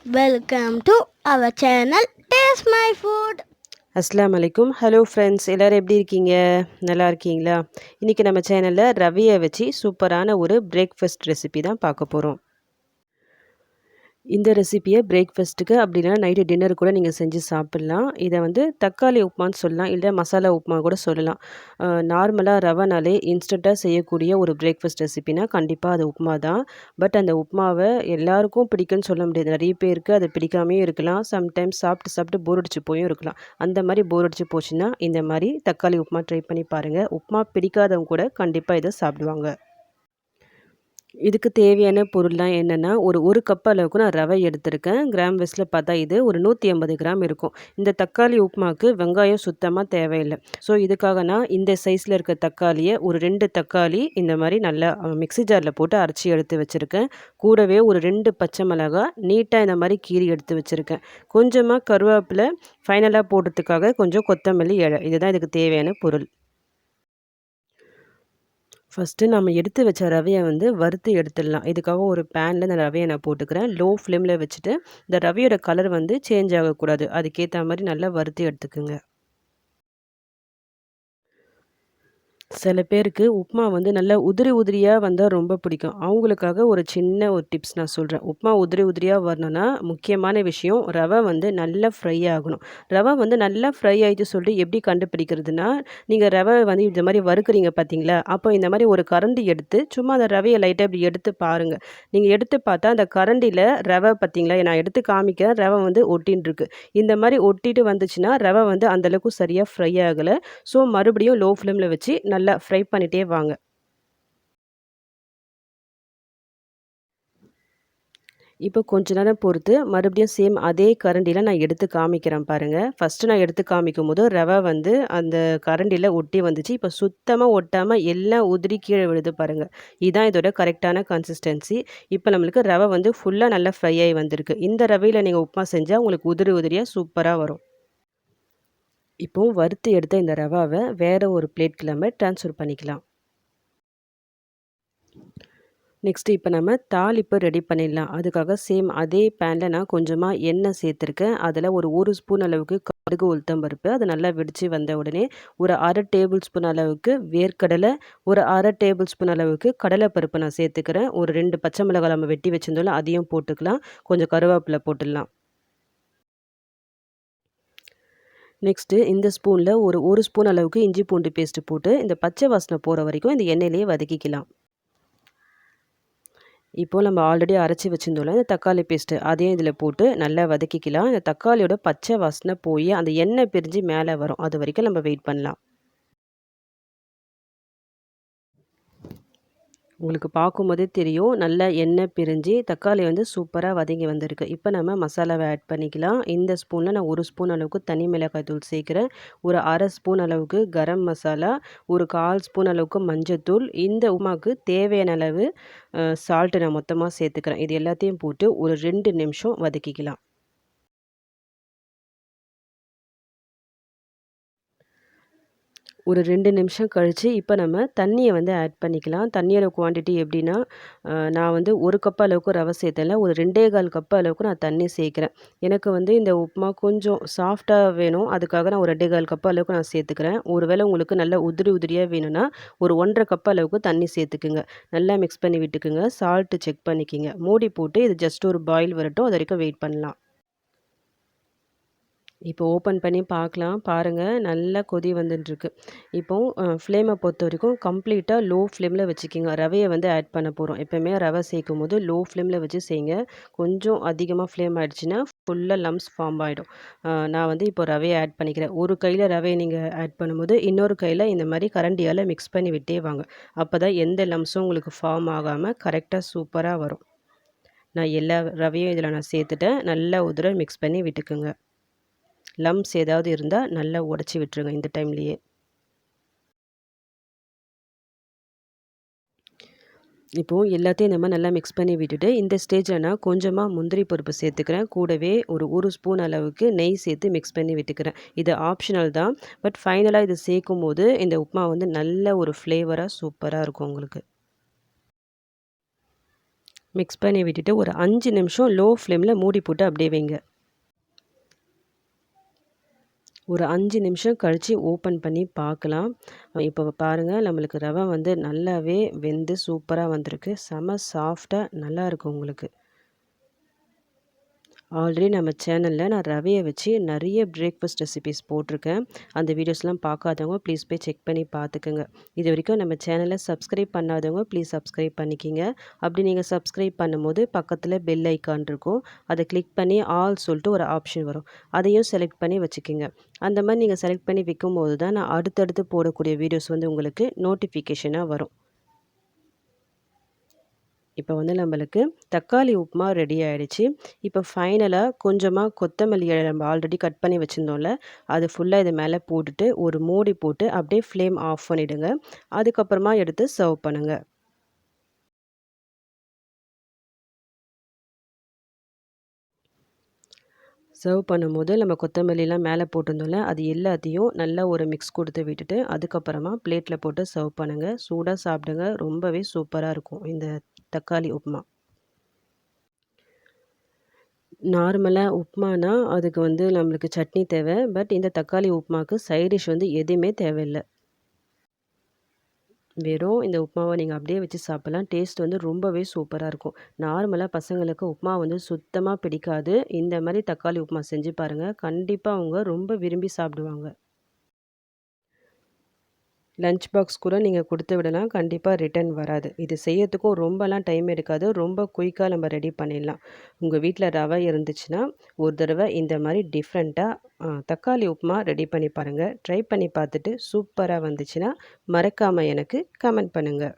Welcome to our channel Taste My Food. அஸ்ஸலாமு அலைக்கும். Hello friends, எல்லோரும் எப்படி இருக்கீங்க? நல்லா இருக்கீங்களா? இன்றைக்கி நம்ம சேனலில் ரவையை வச்சு சூப்பரான ஒரு பிரேக்ஃபாஸ்ட் ரெசிபி தான் பார்க்க போகிறோம். இந்த ரெசிப்பியை பிரேக்ஃபாஸ்ட்டுக்கு அப்படி இல்லைனா நைட்டு டின்னர் கூட நீங்கள் செஞ்சு சாப்பிட்லாம். இதை வந்து தக்காளி உப்புமான்னு சொல்லலாம், இல்லை மசாலா உப்புமா கூட சொல்லலாம். நார்மலாக ரவைனாலே இன்ஸ்டண்ட்டாக செய்யக்கூடிய ஒரு பிரேக்ஃபாஸ்ட் ரெசிபினா கண்டிப்பாக அது உப்புமா தான். பட் அந்த உப்புமாவை எல்லாருக்கும் பிடிக்குன்னு சொல்ல முடியாது. நிறைய பேருக்கு அது பிடிக்காமையும் இருக்கலாம். சம்டைம்ஸ் சாப்பிட்டு சாப்பிட்டு போர் அடிச்சு போயும் இருக்கலாம். அந்த மாதிரி போர் அடிச்சு போச்சுன்னா இந்த மாதிரி தக்காளி உப்புமா ட்ரை பண்ணி பாருங்கள். உப்புமா பிடிக்காதவங்க கூட கண்டிப்பாக இதை சாப்பிடுவாங்க. இதுக்கு தேவையான பொருள்லாம் என்னென்னா, ஒரு கப் அளவுக்கு நான் ரவை எடுத்திருக்கேன். கிராம் வைஸில் பார்த்தா இது ஒரு 180 கிராம் இருக்கும். இந்த தக்காளி உப்புமாவுக்கு வெங்காயம் சுத்தமாக தேவையில்லை. ஸோ இதுக்காக நான் இந்த சைஸில் இருக்க தக்காளியை ஒரு 2 தக்காளி இந்த மாதிரி நல்லா மிக்ஸி ஜாரில் போட்டு அரைச்சி எடுத்து வச்சுருக்கேன். கூடவே ஒரு 2 பச்சை மிளகாய் நீட்டாக இந்த மாதிரி கீறி எடுத்து வச்சுருக்கேன். கொஞ்சமாக கருவேப்பிலை ஃபைனலாக போடுறதுக்காக கொஞ்சம் கொத்தமல்லி இலை. இதுதான் இதுக்கு தேவையான பொருள். ஃபஸ்ட்டு நம்ம எடுத்து வச்ச ரவையை வந்து வறுத்து எடுத்துடலாம். இதுக்காக ஒரு பேனில் இந்த ரவையை நான் போட்டுக்கிறேன். லோ ஃப்ளேமில் வச்சுட்டு இந்த ரவையோட கலர் வந்து சேஞ்ச் ஆகக்கூடாது. அதுக்கேற்ற மாதிரி நல்லா வறுத்து எடுத்துக்குங்க. சில பேருக்கு உப்புமா வந்து நல்லா உதிரி உதிரியாக வந்தால் ரொம்ப பிடிக்கும். அவங்களுக்காக ஒரு சின்ன ஒரு டிப்ஸ் நான் சொல்கிறேன். உப்புமா உதிரி உதிரியாக வரணும்னா முக்கியமான விஷயம் ரவை வந்து நல்லா ஃப்ரை ஆகணும். ரவை வந்து நல்லா ஃப்ரை ஆகிட்டு சொல்லிட்டு எப்படி கண்டுபிடிக்கிறதுனா, நீங்கள் ரவை வந்து இந்த மாதிரி வறுக்கிறீங்க பார்த்தீங்களா, அப்போ இந்த மாதிரி ஒரு கரண்டி எடுத்து சும்மா அந்த ரவையை லைட்டாக இப்படி எடுத்து பாருங்கள். நீங்கள் எடுத்து பார்த்தா அந்த கரண்டியில் ரவை பார்த்தீங்களா, நான் எடுத்து காமிக்கிறேன், ரவை வந்து ஒட்டின்னு இருக்கு. இந்த மாதிரி ஒட்டிட்டு வந்துச்சுன்னா ரவை வந்து அந்தளவுக்கு சரியாக ஃப்ரை ஆகலை. ஸோ மறுபடியும் லோ ஃப்ளேமில் வச்சு நல்லா ஃப்ரை பண்ணிகிட்டே வாங்க. இப்போ கொஞ்ச நேரம் பொறுத்து மறுபடியும் சேம் அதே கரண்டியில் நான் எடுத்து காமிக்கிறேன் பாருங்கள். ஃபஸ்ட்டு நான் எடுத்து காமிக்கும்போது ரவை வந்து அந்த கரண்டியில் ஒட்டி வந்துச்சு. இப்போ சுத்தமாக ஒட்டாமல் எல்லாம் உதிரி கீழே விழுது பாருங்கள். இதுதான் இதோட கரெக்டான கன்சிஸ்டன்சி. இப்போ நம்மளுக்கு ரவை வந்து ஃபுல்லாக நல்லா ஃப்ரை ஆகி வந்திருக்கு. இந்த ரவையில் நீங்கள் உப்புமா செஞ்சால் உங்களுக்கு உதிரி உதிரியாக சூப்பராக வரும். இப்போது வறுத்து எடுத்த இந்த ரவாவை வேறு ஒரு பிளேட்க்கு நம்ம ட்ரான்ஸ்ஃபர் பண்ணிக்கலாம். நெக்ஸ்ட்டு இப்போ நம்ம தாளிப்பு ரெடி பண்ணிடலாம். அதுக்காக சேம் அதே பேனில் நான் கொஞ்சமாக எண்ணெய் சேர்த்துருக்கேன். அதில் ஒரு ஸ்பூன் அளவுக்கு கடுகு உளுத்தம் பருப்பு அது நல்லா வெடித்து வந்த உடனே ஒரு 1/2 டேபிள் ஸ்பூன் அளவுக்கு வேர்க்கடலை, ஒரு 1/2 டேபிள் ஸ்பூன் அளவுக்கு கடலைப்பருப்பு நான் சேர்த்துக்கிறேன். ஒரு 2 பச்சை மிளகாய் நம்ம வெட்டி வச்சிருந்தோம்ல அதையும் போட்டுக்கலாம். கொஞ்சம் கருவேப்பிலை போட்டுடலாம். நெக்ஸ்ட்டு இந்த ஸ்பூனில் ஒரு ஸ்பூன் அளவுக்கு இஞ்சி பூண்டு பேஸ்ட்டு போட்டு இந்த பச்சை வாசனை போகிற வரைக்கும் இந்த எண்ணெயிலேயே வதக்கிக்கலாம். இப்போது நம்ம ஆல்ரெடி அரைச்சி வச்சுருந்தோம்ல இந்த தக்காளி பேஸ்ட்டு அதையும் இதில் போட்டு நல்லா வதக்கிக்கலாம். இந்த தக்காளியோட பச்சை வாசனை போய் அந்த எண்ணெய் பிரிஞ்சு மேலே வரும். அது வரைக்கும் நம்ம வெயிட் பண்ணலாம். உங்களுக்கு பார்க்கும்போதே தெரியும் நல்லா எண்ணெய் பிரிஞ்சு தக்காளி வந்து சூப்பராக வதங்கி வந்திருக்கு. இப்போ நம்ம மசாலாவை ஆட் பண்ணிக்கலாம். இந்த ஸ்பூனில் நான் 1 ஸ்பூன் அளவுக்கு தனி மிளகாய் தூள் சேர்க்குறேன். ஒரு 1/2 ஸ்பூன் அளவுக்கு கரம் மசாலா, ஒரு 1/4 ஸ்பூன் அளவுக்கு மஞ்சத்தூள், இந்த உப்புமாவுக்கு தேவையான அளவு சால்ட்டு நான் மொத்தமாக சேர்த்துக்கிறேன். இது எல்லாத்தையும் போட்டு ஒரு 2 நிமிஷம் வதக்கிக்கலாம். ஒரு 2 நிமிஷம் கழித்து இப்போ நம்ம தண்ணியை வந்து ஆட் பண்ணிக்கலாம். தண்ணியோட குவான்டிட்டி எப்படின்னா, நான் வந்து 1 கப் அளவுக்கு ரவை சேர்த்தேன்ல, ஒரு 2 1/4 கப் அளவுக்கு நான் தண்ணி சேர்க்குறேன். எனக்கு வந்து இந்த உப்புமா கொஞ்சம் சாஃப்டாக வேணும். அதுக்காக நான் ஒரு 2 1/4 கப் அளவுக்கு நான் சேர்த்துக்கிறேன். ஒருவேளை உங்களுக்கு நல்ல உதிரி உதிரியாக வேணும்னா ஒரு 1 1/2 கப் அளவுக்கு தண்ணி சேர்த்துக்குங்க. நல்லா மிக்ஸ் பண்ணி விட்டுக்குங்க. சால்ட்டு செக் பண்ணிக்கிங்க. மூடி போட்டு இது ஜஸ்ட் ஒரு பாயில் வரட்டும். அது வரைக்கும் வெயிட் பண்ணலாம். இப்போ ஓப்பன் பண்ணி பார்க்கலாம். பாருங்கள் நல்லா கொதி வந்துட்டுருக்கு. இப்போது ஃப்ளேமை பொறுத்த வரைக்கும் கம்ப்ளீட்டாக லோ ஃப்ளேமில் வச்சுக்கிங்க. ரவையை வந்து ஆட் பண்ண போகிறோம். எப்போயுமே ரவை சேர்க்கும்போது லோ ஃப்ளேமில் வச்சு செய்யுங்க. கொஞ்சம் அதிகமாக ஃப்ளேம் ஆகிடுச்சின்னா ஃபுல்லாக லம்ஸ் ஃபார்ம் ஆகிடும். நான் வந்து இப்போ ரவையை ஆட் பண்ணிக்கிறேன். ஒரு கையில் ரவையை நீங்கள் ஆட் பண்ணும்போது இன்னொரு கையில் இந்த மாதிரி கரண்டியால் மிக்ஸ் பண்ணி விட்டே வாங்க. அப்போ தான் எந்த லம்ஸும் உங்களுக்கு ஃபார்ம் ஆகாமல் கரெக்டாக சூப்பராக வரும். நான் எல்லா ரவையும் இதில் நான் சேர்த்துட்டேன். நல்லா ஒரு தடவை மிக்ஸ் பண்ணி விட்டுக்குங்க. லம்ஸ் ஏதாவது இருந்தால் நல்லா உடச்சி விட்டுருங்க இந்த டைம்லேயே. இப்போது எல்லாத்தையும் நம்ம நல்லா மிக்ஸ் பண்ணி விட்டுட்டு இந்த ஸ்டேஜில் நான் கொஞ்சமாக முந்திரி பருப்பு சேர்த்துக்கிறேன். கூடவே ஒரு ஸ்பூன் அளவுக்கு நெய் சேர்த்து மிக்ஸ் பண்ணி விட்டுக்கிறேன். இது ஆப்ஷனல் தான். பட் ஃபைனலாக இது சேர்க்கும் போது இந்த உப்புமா வந்து நல்ல ஒரு ஃப்ளேவராக சூப்பராக இருக்கும் உங்களுக்கு. மிக்ஸ் பண்ணி விட்டுட்டு ஒரு 5 நிமிஷம் லோ ஃப்ளேமில் மூடி போட்டு அப்படியே வைங்க. ஒரு 5 நிமிஷம் கழித்து ஓப்பன் பண்ணி பார்க்கலாம். இப்போ பாருங்கள், நம்மளுக்கு ரவை வந்து நல்லாவே வெந்து சூப்பராக வந்திருக்கு. செம சாஃப்டாக நல்லாயிருக்கும் உங்களுக்கு. ஆல்ரெடி நம்ம சேனலில் நான் ரவையை வச்சு நிறைய பிரேக்ஃபாஸ்ட் ரெசிபீஸ் போட்டிருக்கேன். அந்த வீடியோஸ்லாம் பார்க்காதவங்க ப்ளீஸ் போய் செக் பண்ணி பார்த்துக்குங்க. இது வரைக்கும் நம்ம சேனலை சப்ஸ்கிரைப் பண்ணாதவங்க ப்ளீஸ் சப்ஸ்கிரைப் பண்ணிக்கிங்க. அப்படி நீங்கள் சப்ஸ்கிரைப் பண்ணும்போது பக்கத்தில் பெல் ஐக்கான் இருக்கும். அதை கிளிக் பண்ணி ஆல் சொல்லிட்டு ஒரு ஆப்ஷன் வரும். அதையும் செலக்ட் பண்ணி வச்சுக்கிங்க. அந்த மாதிரி நீங்கள் செலக்ட் பண்ணி வைக்கும்போது தான் நான் அடுத்தடுத்து போடக்கூடிய வீடியோஸ் வந்து உங்களுக்கு நோட்டிஃபிகேஷனாக வரும். இப்போ வந்து நம்மளுக்கு தக்காளி உப்புமா ரெடி ஆகிடுச்சு. இப்போ ஃபைனலாக கொஞ்சமாக கொத்தமல்லி இலை நம்ம ஆல்ரெடி கட் பண்ணி வச்சுருந்தோம்ல, அது ஃபுல்லாக இது மேலே போட்டுட்டு ஒரு மூடி போட்டு அப்படியே ஃப்ளேம் ஆஃப் பண்ணிவிடுங்க. அதுக்கப்புறமா எடுத்து சர்வ் பண்ணுங்கள். சர்வ் பண்ணும்போது நம்ம கொத்தமல்லிலாம் மேலே போட்டிருந்தோம்ல, அது எல்லாத்தையும் நல்லா ஒரு மிக்ஸ் கொடுத்து விட்டுட்டு அதுக்கப்புறமா பிளேட்டில் போட்டு சர்வ் பண்ணுங்கள். சூடாக சாப்பிடுங்க. ரொம்பவே சூப்பராக இருக்கும் இந்த தக்காளி உப்புமா. நார்மலாக உப்புமானா அதுக்கு வந்து நம்மளுக்கு சட்னி தேவை. பட் இந்த தக்காளி உப்புமாவுக்கு சைட் டிஷ் வந்து எதுவுமே தேவையில்ல. வெறும் இந்த உப்புமாவை நீங்கள் அப்படியே வச்சு சாப்பிட்லாம். டேஸ்ட் வந்து ரொம்பவே சூப்பராக இருக்கும். நார்மலாக பசங்களுக்கு உப்புமா வந்து சுத்தமாக பிடிக்காது. இந்த மாதிரி தக்காளி உப்புமா செஞ்சு பாருங்கள். கண்டிப்பாக அவங்க ரொம்ப விரும்பி சாப்பிடுவாங்க. லஞ்ச் பாக்ஸ் கூட நீங்கள் கொடுத்து விடலாம். கண்டிப்பாக ரிட்டர்ன் வராது. இது செய்யறதுக்கும் ரொம்பலாம் டைம் எடுக்காது. ரொம்ப குயிக்காக நம்ம ரெடி பண்ணிடலாம். உங்கள் வீட்டில் ரவை இருந்துச்சுன்னா ஒரு தடவை இந்த மாதிரி டிஃப்ரெண்ட்டாக தக்காளி உப்புமா ரெடி பண்ணி பாருங்கள். ட்ரை பண்ணி பார்த்துட்டு சூப்பராக வந்துச்சுன்னா மறக்காமல் எனக்கு கமெண்ட் பண்ணுங்கள்.